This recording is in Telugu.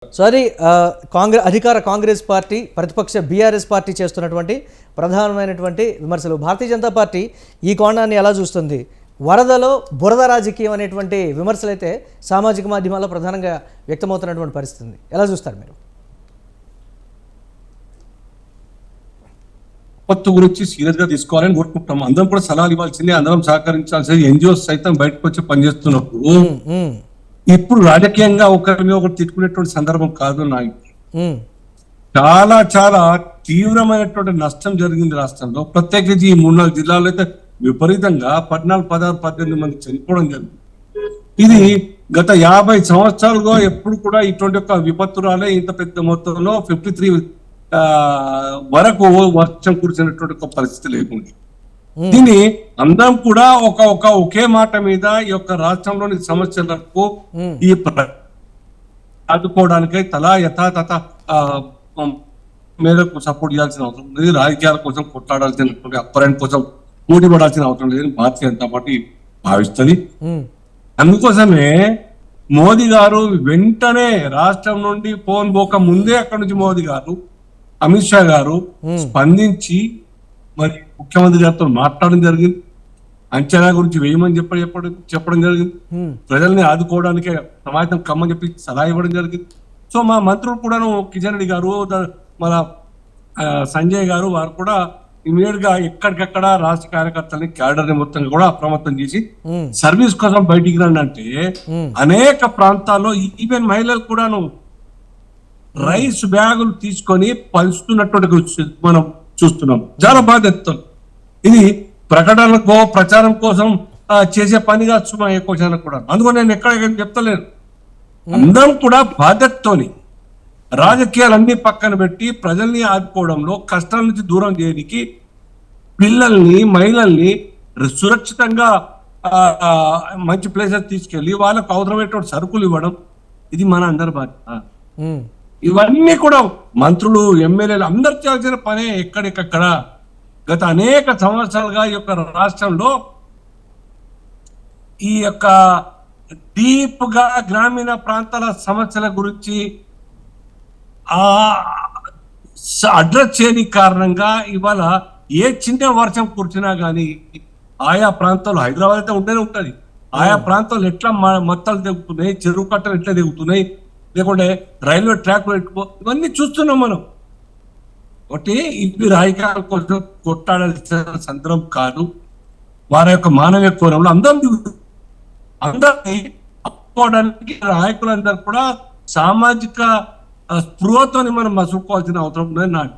సో అది అధికార కాంగ్రెస్ పార్టీ ప్రతిపక్ష బీఆర్ఎస్ పార్టీ చేస్తున్నటువంటి ప్రధానమైనటువంటి విమర్శలు. భారతీయ జనతా పార్టీ ఈ కోణాన్ని ఎలా చూస్తుంది? వరదలో బురద రాజకీయం అనేటువంటి విమర్శలు అయితే సామాజిక మాధ్యమాల్లో ప్రధానంగా వ్యక్తమవుతున్నటువంటి పరిస్థితి ఎలా చూస్తారు మీరు? విపత్తు గురించి సీరియస్ గా తీసుకోవాలని కోరుకుంటున్నాం. అందరం కూడా సలహాలు ఇవ్వాల్సిందే, అందరం సహకరించాల్సింది. ఎన్జిఓస్ సైతం బయటకు వచ్చి పనిచేస్తున్నప్పుడు ఇప్పుడు రాజకీయంగా ఒకరిని ఒకరు తిట్టుకునేటువంటి సందర్భం కాదు. నాకు చాలా చాలా తీవ్రమైనటువంటి నష్టం జరిగింది రాష్ట్రంలో. ప్రత్యేకించి ఈ 3-4 జిల్లాల్లో అయితే విపరీతంగా 14, 16, 18 మంది చనిపోవడం జరిగింది. ఇది గత 50 సంవత్సరాలుగా ఎప్పుడు కూడా ఇటువంటి ఒక విపత్తు రాలే. ఇంత పెద్ద మొత్తంలో 53 వరకు వర్షం కురిసినటువంటి ఒక పరిస్థితి లేకుండా దీన్ని అందరం కూడా ఒకే మాట మీద ఈ యొక్క రాష్ట్రంలోని సమస్యలకు ఈ ఆదుకోవడానికై తలా యథాతథ మేరకు సపోర్ట్ చేయాల్సిన అవసరం లేదు. రాజకీయాల కోసం కొట్లాడాల్సినటువంటి అప్పరెంట్ కోసం పోటీ పడాల్సిన అవసరం లేదని భారతీయ జనతా పార్టీ భావిస్తుంది. అందుకోసమే మోదీ గారు వెంటనే రాష్ట్రం నుండి ఫోన్ పోక ముందే అక్కడి నుంచి మోదీ గారు, అమిత్ షా గారు స్పందించి మరి ముఖ్యమంత్రి గారితో మాట్లాడడం జరిగింది. అంచనా గురించి వేయమని చెప్పడం జరిగింది. ప్రజల్ని ఆదుకోవడానికే సమాయత్తం కమ్మని చెప్పి సలహా ఇవ్వడం జరిగింది. సో మా మంత్రులు కూడాను, కిషన్ రెడ్డి గారు, మన సంజయ్ గారు, వారు కూడా ఇమీడియట్ గా ఎక్కడికక్కడ రాష్ట్ర కార్యకర్తలని క్యాడర్ని మొత్తం కూడా అప్రమత్తం చేసి సర్వీస్ కోసం బయటికి రండి అంటే అనేక ప్రాంతాల్లో ఈవెన్ మహిళలు కూడాను రైస్ బ్యాగులు తీసుకొని పంచుతున్నటువంటి మనం చూస్తున్నాం. చాలా బాధ్యత. ఇది ప్రకటనలకో ప్రచారం కోసం చేసే పని కాదు మా ఎక్కువ కూడా. అందుకని నేను ఎక్కడ చెప్తలేను. అందరం కూడా బాధ్యతతోని రాజకీయాలన్నీ పక్కన పెట్టి ప్రజల్ని ఆదుకోవడంలో, కష్టాల నుంచి దూరం చేయడానికి, పిల్లల్ని మహిళల్ని సురక్షితంగా మంచి ప్లేసెస్ తీసుకెళ్లి వాళ్ళకు అవసరమైనటువంటి సరుకులు ఇవ్వడం, ఇది మన అందరి బాధ్యత. ఇవన్నీ కూడా మంత్రులు, ఎమ్మెల్యేలు అందరు చేయాల్సిన పనే. ఎక్కడికక్కడ గత అనేక సంవత్సరాలుగా ఈ యొక్క రాష్ట్రంలో ఈ యొక్క డీప్ గా గ్రామీణ ప్రాంతాల సమస్యల గురించి అడ్రస్ చేయని కారణంగా ఇవాళ ఏ చిన్న వర్షం కురిచినా గానీ ఆయా ప్రాంతాల్లో, హైదరాబాద్ అయితే ఉంటేనే ఉంటది, ఆయా ప్రాంతాలు ఎట్లా మత్తలు దిగుతున్నాయి, చెరువు కట్టలు ఎట్లా దిగుతున్నాయి, లేకుంటే రైల్వే ట్రాక్ ఇవన్నీ చూస్తున్నాం మనం. ఒకటి ఇవి రాజకీయాల కోసం కొట్టాడాల్సిన సందర్భం కాదు. వారి యొక్క మానవీయ కోణంలో అందరినీ అప్పుకోవడానికి నాయకులందరూ కూడా సామాజిక స్పృహతోని మనం మసులుకోవాల్సిన అవసరం ఉందని నాకు